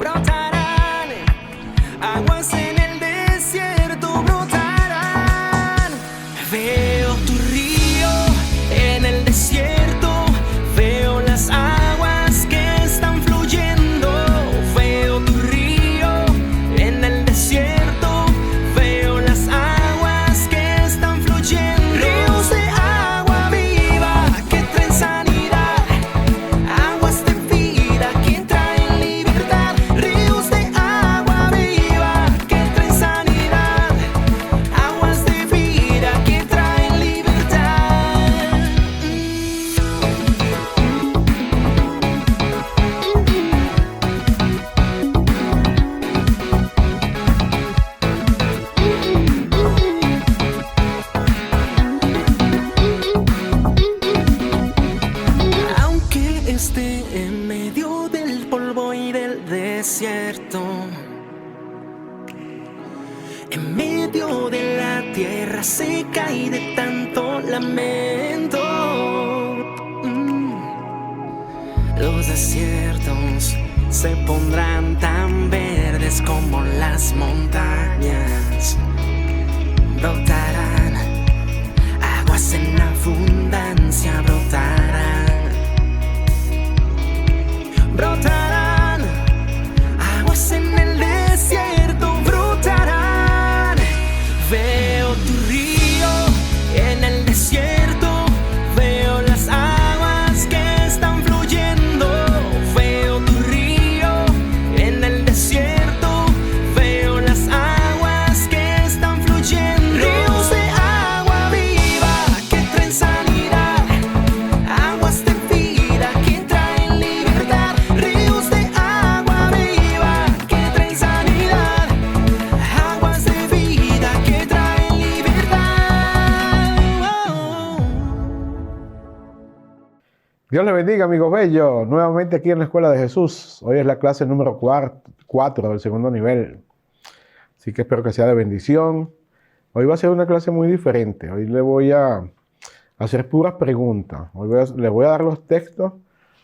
brotarán, aguas en el desierto brotarán. Veo tu río en el desierto, veo las aguas que están fluyendo. Veo tu río en el desierto, veo las aguas que están fluyendo. Ríos de agua viva que traen sanidad, aguas de vida que traen libertad. Ríos de agua viva que traen sanidad, aguas de vida que traen libertad. Aunque esté en medio del polvo y del desierto, en medio de la tierra seca y de tanto lamento, los desiertos se pondrán tan verdes como las montañas. Brotarán aguas en abundancia, brotarán aguas en el desierto, brotarán. Veo tu río en el desierto, veo las aguas que están fluyendo. Veo tu río en el desierto, veo las aguas que están fluyendo. Ríos de agua viva que traen sanidad, aguas de vida que traen libertad. Ríos de agua viva que traen sanidad, aguas de vida que traen libertad. Dios le bendiga, amigos bellos. Nuevamente aquí en la Escuela de Jesús. Hoy es la clase número 4 del segundo nivel. Así que espero que sea de bendición. Hoy va a ser una clase muy diferente. Hoy le voy a hacer puras preguntas. Hoy le voy a dar los textos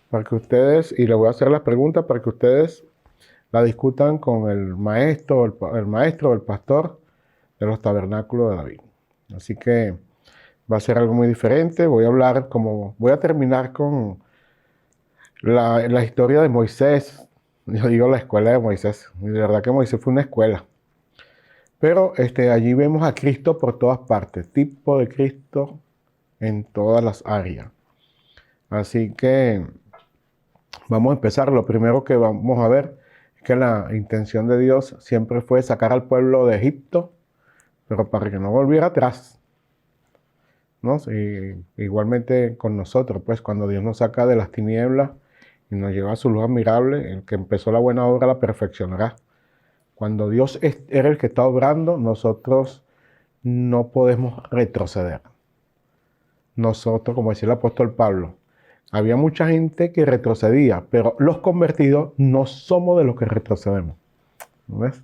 para que ustedes, y le voy a hacer las preguntas para que ustedes la discutan con el maestro, el maestro, el pastor de los tabernáculos de David. Así que va a ser algo muy diferente. Voy a terminar con la historia de Moisés. Yo digo la escuela de Moisés. Y de verdad que Moisés fue una escuela. Pero allí vemos a Cristo por todas partes. Tipo de Cristo en todas las áreas. Así que vamos a empezar. Lo primero que vamos a ver es que la intención de Dios siempre fue sacar al pueblo de Egipto, pero para que no volviera atrás, ¿no? Y igualmente con nosotros, pues cuando Dios nos saca de las tinieblas y nos lleva a su luz admirable, el que empezó la buena obra la perfeccionará. Cuando Dios era el que está obrando, nosotros no podemos retroceder. Nosotros, como decía el apóstol Pablo, había mucha gente que retrocedía, pero los convertidos no somos de los que retrocedemos. ¿Ves?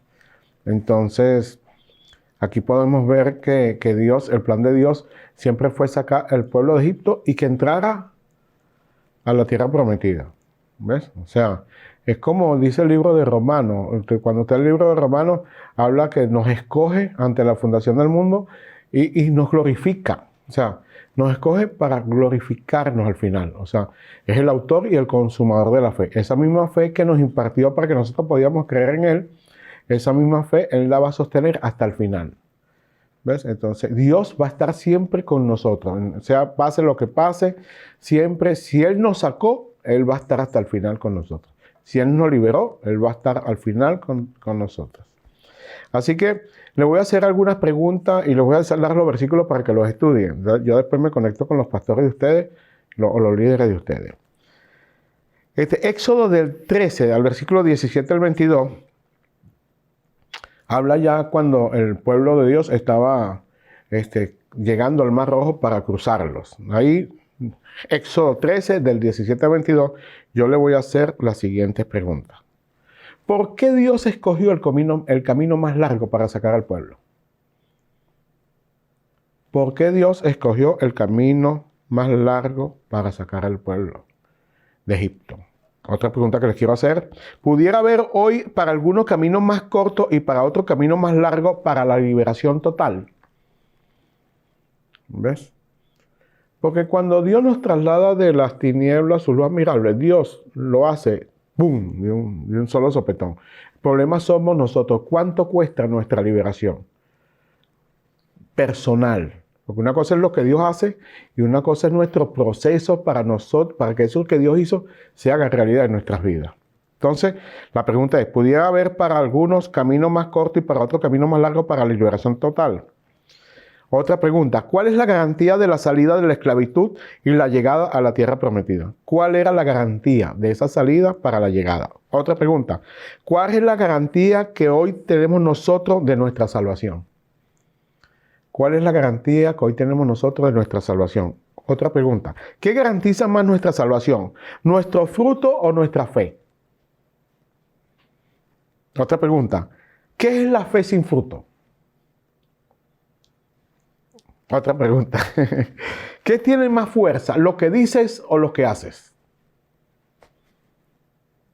Entonces, aquí podemos ver que Dios, el plan de Dios, siempre fue sacar al pueblo de Egipto y que entrara a la tierra prometida. ¿Ves? O sea, es como dice el libro de Romanos. Cuando está el libro de Romanos, habla que nos escoge ante la fundación del mundo y nos glorifica. O sea, nos escoge para glorificarnos al final. O sea, es el autor y el consumador de la fe. Esa misma fe que nos impartió para que nosotros podíamos creer en Él, esa misma fe Él la va a sostener hasta el final. ¿Ves? Entonces, Dios va a estar siempre con nosotros. O sea, pase lo que pase, siempre, si Él nos sacó, Él va a estar hasta el final con nosotros. Si Él nos liberó, Él va a estar al final con nosotros. Así que le voy a hacer algunas preguntas y les voy a dar los versículos para que los estudien. Yo después me conecto con los pastores de ustedes o los líderes de ustedes. Éxodo del 13 al versículo 17 al 22 habla ya cuando el pueblo de Dios estaba llegando al Mar Rojo para cruzarlos. Ahí, Éxodo 13 del 17 al 22, yo le voy a hacer las siguientes preguntas. ¿Por qué Dios escogió el camino más largo para sacar al pueblo? ¿Por qué Dios escogió el camino más largo para sacar al pueblo de Egipto? Otra pregunta que les quiero hacer. ¿Pudiera haber hoy para algunos caminos más cortos y para otros caminos más largos para la liberación total? ¿Ves? Porque cuando Dios nos traslada de las tinieblas a su luz admirable, Dios lo hace, ¡boom!, de un solo sopetón. El problema somos nosotros. ¿Cuánto cuesta nuestra liberación personal? Porque una cosa es lo que Dios hace y una cosa es nuestro proceso para nosotros, para que eso que Dios hizo se haga realidad en nuestras vidas. Entonces, la pregunta es, ¿pudiera haber para algunos caminos más cortos y para otros caminos más largos para la liberación total? Otra pregunta, ¿cuál es la garantía de la salida de la esclavitud y la llegada a la tierra prometida? ¿Cuál era la garantía de esa salida para la llegada? Otra pregunta, ¿cuál es la garantía que hoy tenemos nosotros de nuestra salvación? ¿Cuál es la garantía que hoy tenemos nosotros de nuestra salvación? Otra pregunta, ¿qué garantiza más nuestra salvación? ¿Nuestro fruto o nuestra fe? Otra pregunta, ¿qué es la fe sin fruto? Otra pregunta, ¿qué tiene más fuerza, lo que dices o lo que haces?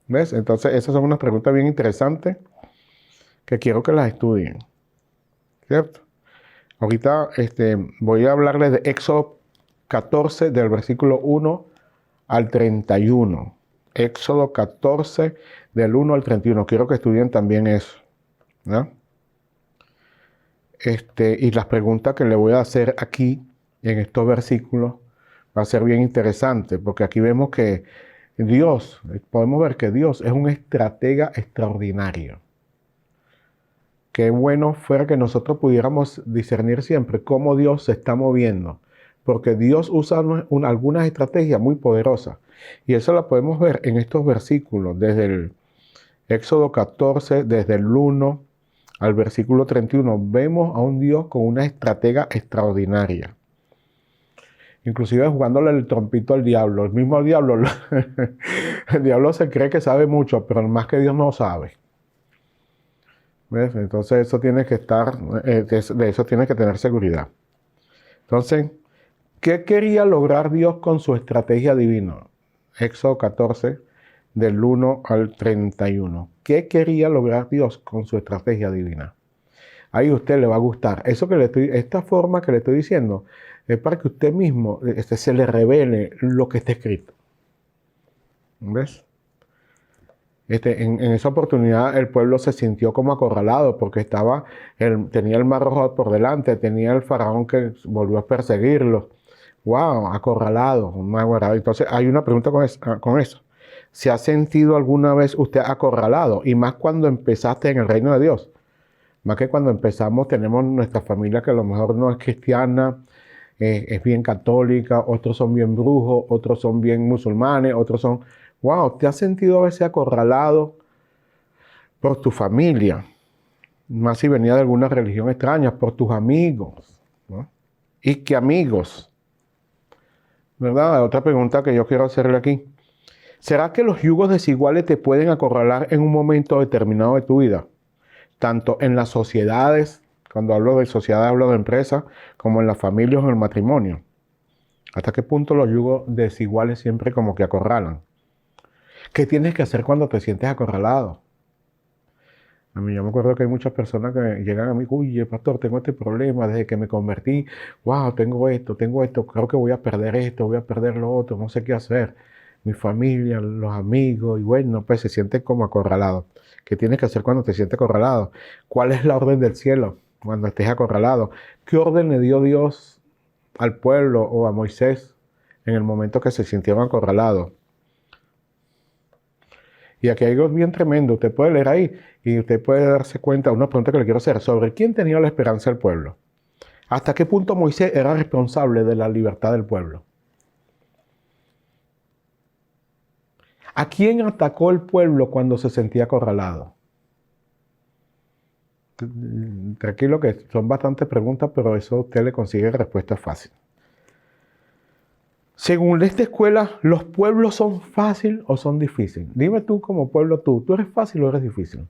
¿Ves? Entonces, esas son unas preguntas bien interesantes que quiero que las estudien, ¿cierto? Ahorita voy a hablarles de Éxodo 14, del versículo 1 al 31. Éxodo 14, del 1 al 31. Quiero que estudien también eso, ¿no? Y las preguntas que le voy a hacer aquí, en estos versículos, va a ser bien interesante, porque aquí vemos que Dios, podemos ver que Dios es un estratega extraordinario. Qué bueno fuera que nosotros pudiéramos discernir siempre cómo Dios se está moviendo, porque Dios usa algunas estrategias muy poderosas. Y eso la podemos ver en estos versículos, desde el Éxodo 14, desde el 1 al versículo 31. Vemos a un Dios con una estratega extraordinaria. Inclusive jugándole el trompito al diablo. El mismo diablo, el diablo se cree que sabe mucho, pero más que Dios no sabe. ¿Ves? Entonces eso tiene que estar, de eso tiene que tener seguridad. Entonces, ¿qué quería lograr Dios con su estrategia divina? Éxodo 14, del 1 al 31. ¿Qué quería lograr Dios con su estrategia divina? Ahí a usted le va a gustar. Esta forma que le estoy diciendo es para que usted mismo se le revele lo que está escrito. ¿Ves? En esa oportunidad el pueblo se sintió como acorralado porque tenía el mar rojo por delante, tenía el faraón que volvió a perseguirlos. ¡Wow! Acorralado. Entonces hay una pregunta con eso. ¿Se ha sentido alguna vez usted acorralado? Y más cuando empezaste en el reino de Dios. Más que cuando empezamos tenemos nuestra familia que a lo mejor no es cristiana, es bien católica, otros son bien brujos, otros son bien musulmanes, otros son... ¡Wow! ¿Te has sentido a veces acorralado por tu familia? Más si venía de alguna religión extraña, por tus amigos, ¿no? ¿Y qué amigos? ¿Verdad? Otra pregunta que yo quiero hacerle aquí. ¿Será que los yugos desiguales te pueden acorralar en un momento determinado de tu vida? Tanto en las sociedades, cuando hablo de sociedad hablo de empresas, como en las familias o en el matrimonio. ¿Hasta qué punto los yugos desiguales siempre como que acorralan? ¿Qué tienes que hacer cuando te sientes acorralado? A mí yo me acuerdo que hay muchas personas que llegan a mí, uy, pastor, tengo este problema desde que me convertí, wow, tengo esto, creo que voy a perder esto, voy a perder lo otro, no sé qué hacer. Mi familia, los amigos, y bueno, pues se sienten como acorralados. ¿Qué tienes que hacer cuando te sientes acorralado? ¿Cuál es la orden del cielo cuando estés acorralado? ¿Qué orden le dio Dios al pueblo o a Moisés en el momento que se sintieron acorralados? Y aquí hay algo bien tremendo. Usted puede leer ahí y usted puede darse cuenta de una pregunta que le quiero hacer sobre quién tenía la esperanza del pueblo. ¿Hasta qué punto Moisés era responsable de la libertad del pueblo? ¿A quién atacó el pueblo cuando se sentía acorralado? Tranquilo que son bastantes preguntas, pero eso usted le consigue respuesta fácil. Según esta escuela, ¿los pueblos son fácil o son difíciles? Dime tú como pueblo, ¿tú eres fácil o eres difícil?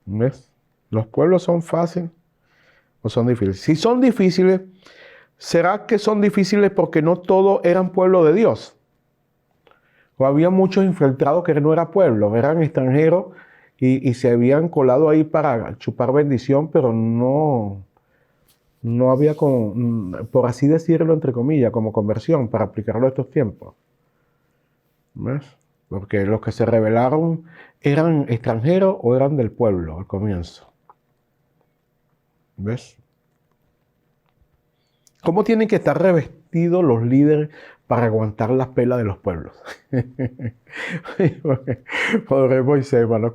¿Ves? ¿Los pueblos son fáciles o son difíciles? Si son difíciles, ¿será que son difíciles porque no todos eran pueblo de Dios? O había muchos infiltrados que no eran pueblos, eran extranjeros y se habían colado ahí para chupar bendición, pero no había, por así decirlo, entre comillas, como conversión para aplicarlo a estos tiempos. ¿Ves? Porque los que se rebelaron eran extranjeros o eran del pueblo al comienzo. ¿Ves? ¿Cómo tienen que estar revestidos los líderes para aguantar las pelas de los pueblos? Pobre Moisés, mano.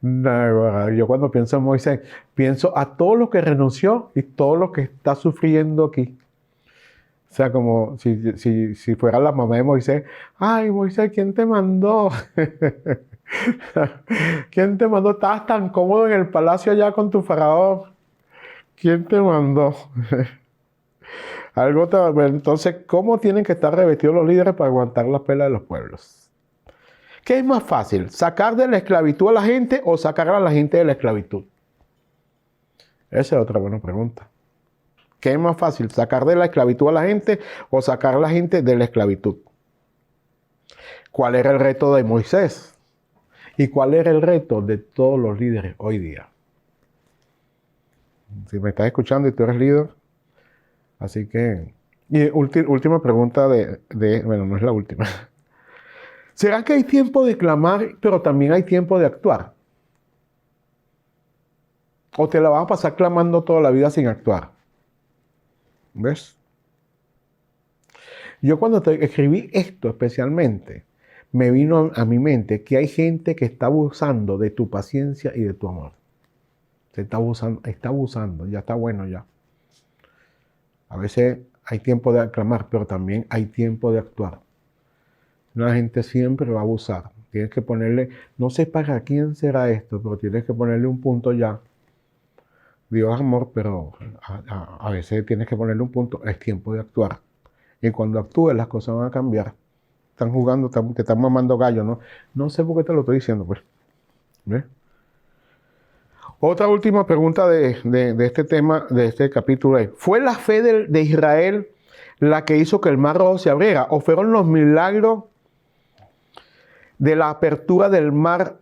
No, yo cuando pienso en Moisés, pienso a todo lo que renunció y todo lo que está sufriendo aquí. O sea, como si fuera la mamá de Moisés. Ay, Moisés, ¿quién te mandó? ¿Quién te mandó? Estabas tan cómodo en el palacio allá con tu faraón. ¿Quién te mandó? Entonces, ¿cómo tienen que estar revestidos los líderes para aguantar las pelas de los pueblos? ¿Qué es más fácil? ¿Sacar de la esclavitud a la gente o sacar a la gente de la esclavitud? Esa es otra buena pregunta. ¿Qué es más fácil? ¿Sacar de la esclavitud a la gente o sacar a la gente de la esclavitud? ¿Cuál era el reto de Moisés? ¿Y cuál era el reto de todos los líderes hoy día? Si me estás escuchando y tú eres líder, así que... Y última pregunta bueno, no es la última. ¿Será que hay tiempo de clamar, pero también hay tiempo de actuar? ¿O te la vas a pasar clamando toda la vida sin actuar? ¿Ves? Yo cuando escribí esto especialmente, me vino a mi mente que hay gente que está abusando de tu paciencia y de tu amor. Se está abusando, ya está bueno ya. A veces hay tiempo de aclamar, pero también hay tiempo de actuar. La gente siempre va a abusar. Tienes que ponerle, no sé para quién será esto, pero tienes que ponerle un punto ya. Dios es amor, pero a veces tienes que ponerle un punto. Es tiempo de actuar. Y cuando actúes, las cosas van a cambiar. Están jugando, te están mamando gallo, ¿no? No sé por qué te lo estoy diciendo, pues. ¿Ves? Otra última pregunta de este tema, de este capítulo es, ¿fue la fe de Israel la que hizo que el mar rojo se abriera? ¿O fueron los milagros de la apertura del mar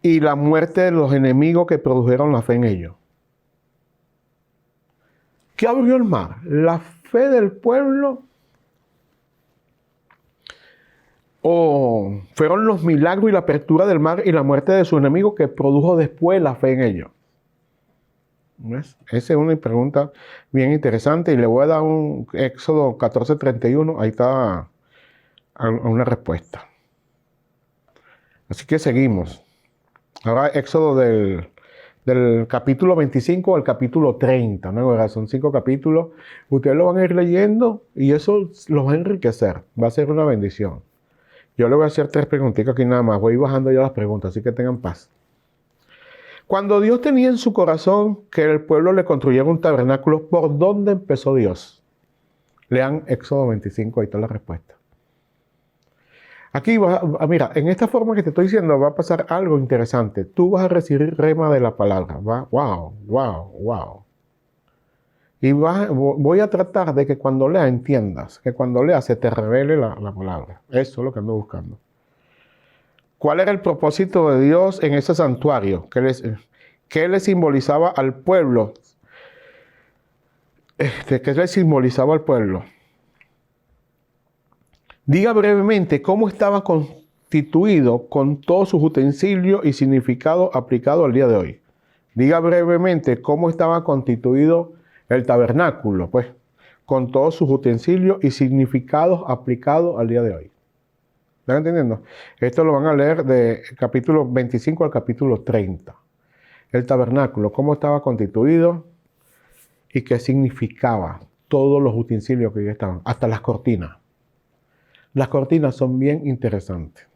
y la muerte de los enemigos que produjeron la fe en ellos? ¿Qué abrió el mar? ¿La fe del pueblo? ¿O fueron los milagros y la apertura del mar y la muerte de sus enemigos que produjo después la fe en ellos? ¿Ves? Esa es una pregunta bien interesante y le voy a dar un Éxodo 14:31. Ahí está una respuesta. Así que seguimos. Ahora Éxodo del capítulo 25 al capítulo 30, ¿no? Son 5 capítulos. Ustedes lo van a ir leyendo y eso los va a enriquecer. Va a ser una bendición. Yo le voy a hacer 3 preguntitas aquí nada más. Voy bajando ya las preguntas, así que tengan paz. Cuando Dios tenía en su corazón que el pueblo le construyera un tabernáculo, ¿por dónde empezó Dios? Lean Éxodo 25, ahí está la respuesta. Aquí, mira, en esta forma que te estoy diciendo va a pasar algo interesante. Tú vas a recibir rema de la palabra. Wow. Y voy a tratar de que cuando leas entiendas, que cuando leas se te revele la palabra. Eso es lo que ando buscando. ¿Cuál era el propósito de Dios en ese santuario? ¿Qué le simbolizaba al pueblo? ¿Qué le simbolizaba al pueblo? Diga brevemente cómo estaba constituido con todos sus utensilios y significado aplicado al día de hoy. Diga brevemente cómo estaba constituido el tabernáculo, pues, con todos sus utensilios y significados aplicados al día de hoy. ¿Están entendiendo? Esto lo van a leer de capítulo 25 al capítulo 30. El tabernáculo, cómo estaba constituido y qué significaba todos los utensilios que ya estaban, hasta las cortinas. Las cortinas son bien interesantes.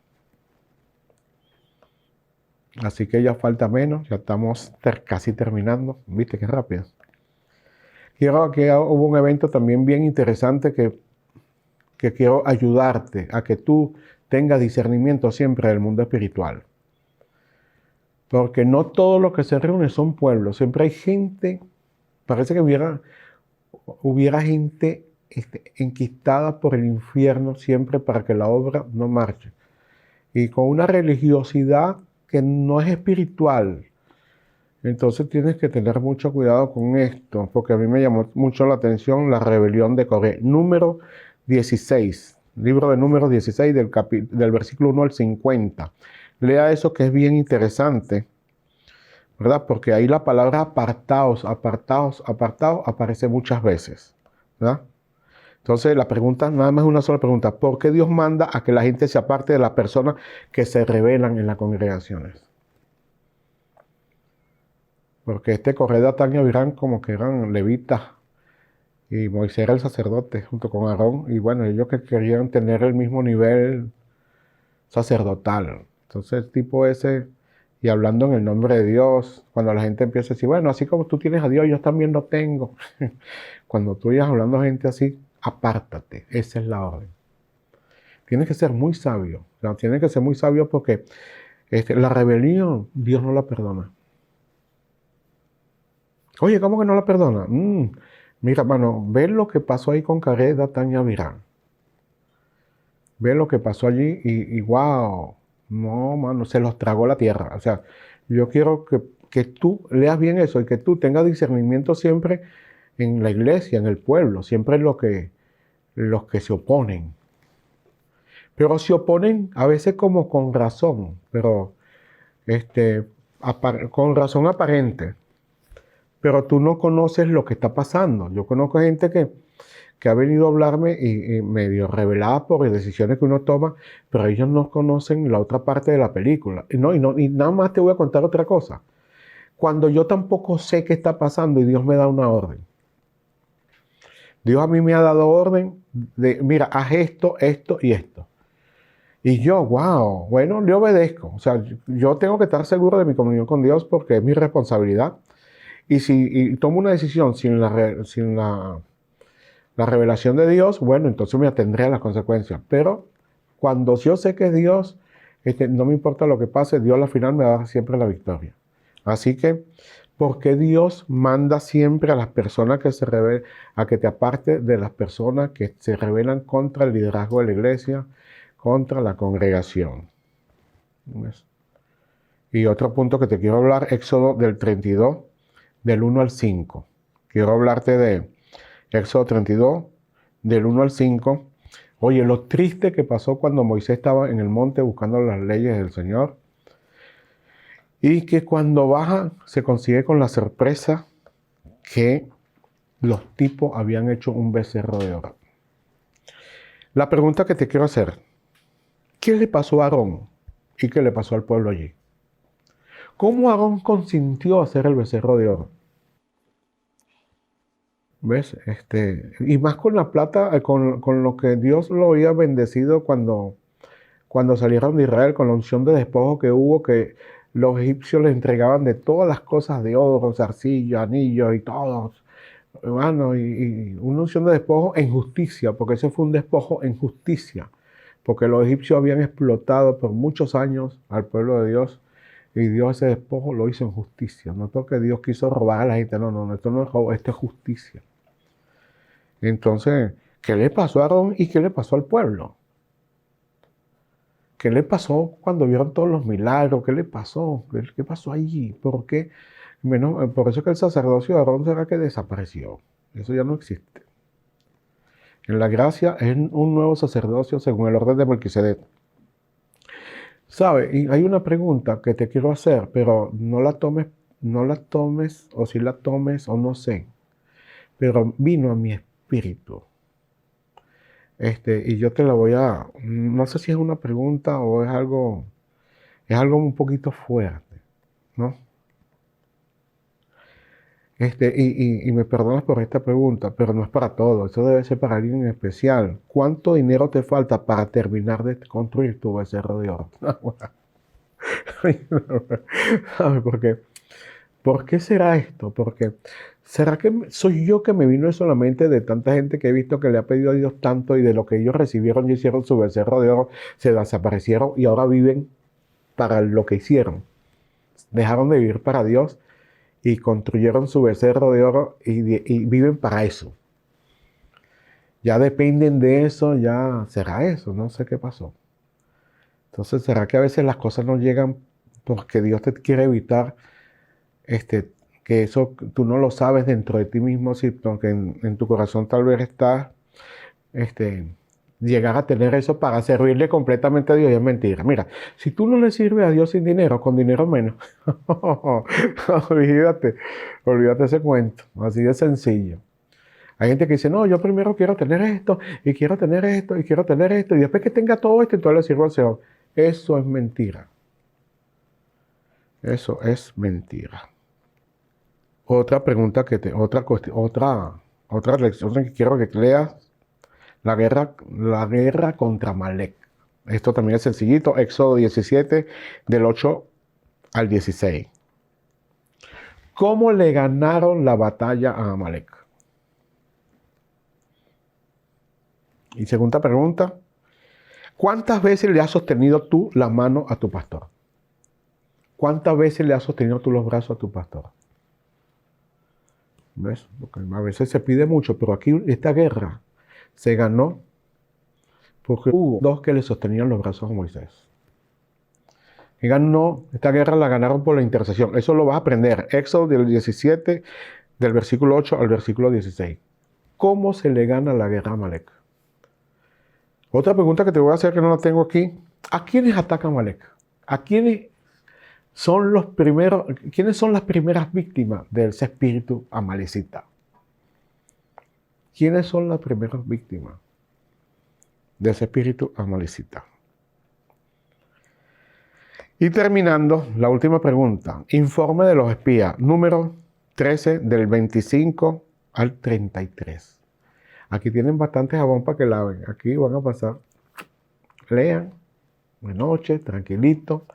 Así que ya falta menos, ya estamos casi terminando. ¿Viste qué rápido? Quiero que hubo un evento también bien interesante que quiero ayudarte a que tú tengas discernimiento siempre del mundo espiritual. Porque no todo lo que se reúne son pueblos. Siempre hay gente, parece que hubiera gente enquistada por el infierno siempre para que la obra no marche. Y con una religiosidad que no es espiritual. Entonces tienes que tener mucho cuidado con esto, porque a mí me llamó mucho la atención la rebelión de Coré. Número 16, libro de Números 16 del versículo 1 al 50. Lea eso que es bien interesante, ¿verdad? Porque ahí la palabra apartaos, apartaos, apartaos aparece muchas veces, ¿verdad? Entonces la pregunta, nada más una sola pregunta: ¿por qué Dios manda a que la gente se aparte de las personas que se rebelan en las congregaciones? Porque Coré, Datán y Abirán como que eran levitas y Moisés era el sacerdote junto con Aarón, y bueno, ellos que querían tener el mismo nivel sacerdotal. Entonces el tipo ese, y hablando en el nombre de Dios, cuando la gente empieza a decir, bueno, así como tú tienes a Dios, yo también lo tengo. Cuando tú ibas hablando a gente así, apártate, esa es la orden. Tienes que ser muy sabio, o sea, tienes que ser muy sabio porque la rebelión Dios no la perdona. Oye, ¿cómo que no la perdona? Mira, mano, ve lo que pasó ahí con Coré, Datán y Abirán. Ve lo que pasó allí y wow, no, mano, se los tragó la tierra. O sea, yo quiero que tú leas bien eso y que tú tengas discernimiento siempre en la iglesia, en el pueblo, siempre los que se oponen. Pero se oponen a veces como con razón, pero con razón aparente. Pero tú no conoces lo que está pasando. Yo conozco gente que ha venido a hablarme y medio revelada por decisiones que uno toma, pero ellos no conocen la otra parte de la película. Y nada más te voy a contar otra cosa. Cuando yo tampoco sé qué está pasando y Dios me da una orden. Dios a mí me ha dado orden de, mira, haz esto, esto y esto. Y yo, wow, bueno, le obedezco. O sea, yo tengo que estar seguro de mi comunión con Dios porque es mi responsabilidad. Y si tomo una decisión sin la revelación de Dios, bueno, entonces me atendré a las consecuencias. Pero cuando yo sé que es Dios, no me importa lo que pase, Dios al final me va a dar siempre la victoria. Así que, ¿por qué Dios manda siempre a las personas que se rebelen, a que te aparte de las personas que se rebelan contra el liderazgo de la iglesia, contra la congregación? ¿Ves? Y otro punto que te quiero hablar, Éxodo del 32, del 1 al 5. Quiero hablarte de Éxodo 32, del 1 al 5. Oye, lo triste que pasó cuando Moisés estaba en el monte buscando las leyes del Señor. Y que cuando baja se consigue con la sorpresa que los tipos habían hecho un becerro de oro. La pregunta que te quiero hacer: ¿qué le pasó a Aarón y qué le pasó al pueblo allí? ¿Cómo Aarón consintió hacer el becerro de oro? ¿Ves? Y más con la plata, con lo que Dios lo había bendecido cuando salieron de Israel, con la unción de despojo que hubo, que los egipcios les entregaban de todas las cosas de oro, zarcillos, anillos y todos. Hermano, y una unción de despojo en justicia, porque ese fue un despojo en justicia, porque los egipcios habían explotado por muchos años al pueblo de Dios, y Dios ese despojo lo hizo en justicia. No porque Dios quiso robar a la gente, no, esto no es robo, esto es justicia. Entonces, ¿qué le pasó a Aarón y qué le pasó al pueblo? ¿Qué le pasó cuando vieron todos los milagros? ¿Qué le pasó? ¿Qué pasó allí? ¿Por qué? Por eso es que el sacerdocio de Aarón será que desapareció. Eso ya no existe. En la gracia es un nuevo sacerdocio según el orden de Melquisedec. ¿Sabe? Y hay una pregunta que te quiero hacer, pero no la tomes, o si la tomes, o no sé. Pero vino a mi espíritu. Y yo te la voy a, no sé si es una pregunta o es algo un poquito fuerte, ¿no? Y me perdonas por esta pregunta, pero no es para todo, eso debe ser para alguien en especial. ¿Cuánto dinero te falta para terminar de construir tu becerro de oro? ¿Sabes por qué? ¿Por qué será esto? Porque ¿será que soy yo que me vino eso a la mente de tanta gente que he visto que le ha pedido a Dios tanto y de lo que ellos recibieron y hicieron su becerro de oro, se desaparecieron y ahora viven para lo que hicieron? Dejaron de vivir para Dios y construyeron su becerro de oro y viven para eso. ya dependen de eso, ya será eso, no sé qué pasó. Entonces, ¿será que a veces las cosas no llegan porque Dios te quiere evitar que eso tú no lo sabes dentro de ti mismo, sino que en tu corazón tal vez estás llegar a tener eso para servirle completamente a Dios? Y es mentira. Mira, si tú no le sirves a Dios sin dinero, con dinero menos, olvídate ese cuento, así de sencillo. Hay gente que dice, no, yo primero quiero tener esto, y quiero tener esto, y quiero tener esto, y después que tenga todo esto, entonces le sirvo al Señor. Eso es mentira. Eso es mentira. Otra pregunta otra lección que quiero que leas, la guerra contra Amalek. Esto también es sencillito, Éxodo 17, del 8 al 16. ¿Cómo le ganaron la batalla a Amalek? Y segunda pregunta, ¿cuántas veces le has sostenido tú la mano a tu pastor? ¿Cuántas veces le has sostenido tú los brazos a tu pastor? ¿Ves? Porque a veces se pide mucho, pero aquí esta guerra se ganó porque hubo dos que le sostenían los brazos a Moisés. Y ganó, esta guerra la ganaron por la intercesión. Eso lo vas a aprender. Éxodo del 17, del versículo 8 al versículo 16. ¿Cómo se le gana la guerra a Amalek? Otra pregunta que te voy a hacer que no la tengo aquí. ¿A quiénes ataca Amalek? ¿A quiénes son quiénes son las primeras víctimas de ese espíritu amalecita? ¿Quiénes son las primeras víctimas de ese espíritu amalecita? Y terminando, la última pregunta. Informe de los espías, número 13, del 25 al 33. Aquí tienen bastante jabón para que laven. Aquí van a pasar. Lean de noche, tranquilito.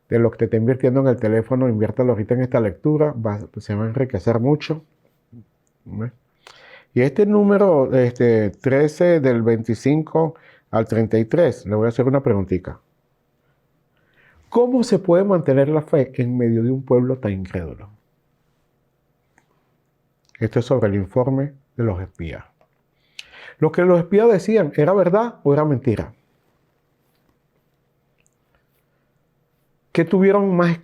De lo que te está invirtiendo en el teléfono, inviértalo ahorita en esta lectura. Se va a enriquecer mucho. Y este número 13 del 25 al 33, le voy a hacer una preguntita. ¿Cómo se puede mantener la fe en medio de un pueblo tan incrédulo? Esto es sobre el informe de los espías. Lo que los espías decían, ¿era verdad o era mentira? ¿Qué tuvieron más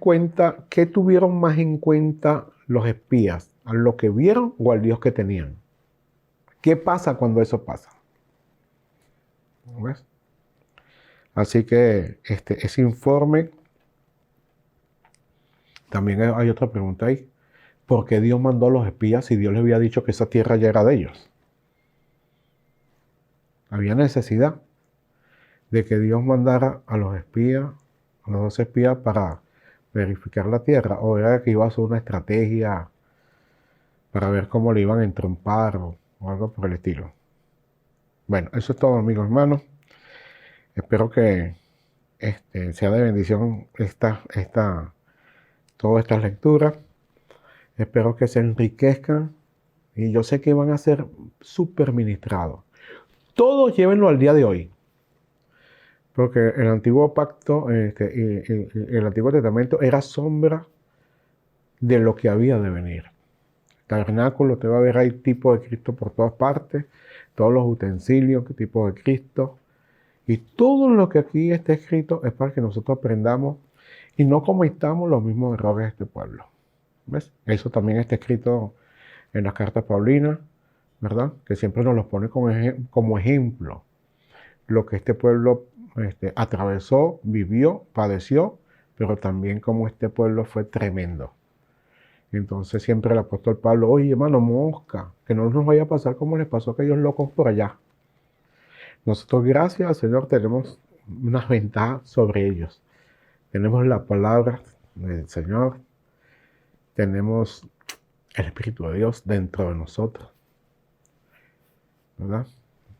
en cuenta los espías? ¿A lo que vieron o al Dios que tenían? ¿Qué pasa cuando eso pasa? ¿Ves? Así que ese informe, también hay otra pregunta ahí. ¿Por qué Dios mandó a los espías si Dios les había dicho que esa tierra ya era de ellos? Había necesidad de que Dios mandara a los espías, a los 12 espías, para verificar la tierra, o era que iba a ser una estrategia para ver cómo le iban a entrompar o algo por el estilo. Bueno, eso es todo, amigos hermanos. Espero que sea de bendición todas estas lecturas. Espero que se enriquezcan y yo sé que van a ser súper ministrados. Todos llévenlo al día de hoy. Porque el antiguo pacto, el Antiguo Testamento era sombra de lo que había de venir. El tabernáculo, te va a ver, hay tipo de Cristo por todas partes, todos los utensilios, qué tipo de Cristo. Y todo lo que aquí está escrito es para que nosotros aprendamos y no cometamos los mismos errores de este pueblo. ¿Ves? Eso también está escrito en las cartas paulinas, ¿verdad? Que siempre nos los pone como ejemplo. Lo que este pueblo atravesó, vivió, padeció, pero también como este pueblo fue tremendo. Entonces siempre el apóstol Pablo, oye hermano, mosca, que no nos vaya a pasar como les pasó a aquellos locos por allá. Nosotros, gracias al Señor, tenemos unas ventajas sobre ellos. Tenemos la palabra del Señor, tenemos el Espíritu de Dios dentro de nosotros, ¿verdad?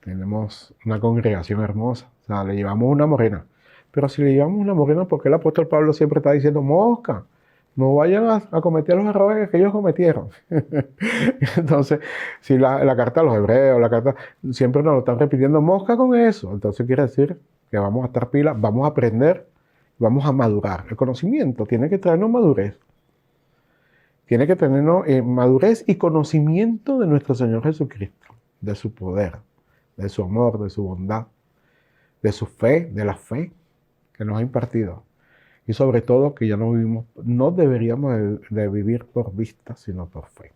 Tenemos una congregación hermosa, o sea, le llevamos una morena. Pero si le llevamos una morena, ¿por qué el apóstol Pablo siempre está diciendo, mosca, no vayan a cometer los errores que ellos cometieron? Entonces, si la carta a los hebreos, la carta, siempre nos lo están repitiendo, mosca con eso. Entonces quiere decir que vamos a estar pilas, vamos a aprender, vamos a madurar. El conocimiento tiene que traernos madurez. Tiene que tenernos madurez y conocimiento de nuestro Señor Jesucristo, de su poder, de su amor, de su bondad, de su fe, de la fe que nos ha impartido. Y sobre todo que ya no deberíamos de vivir por vista, sino por fe.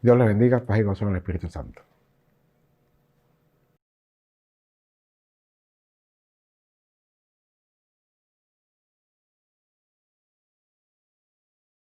Dios les bendiga, paz y gozo en el Espíritu Santo.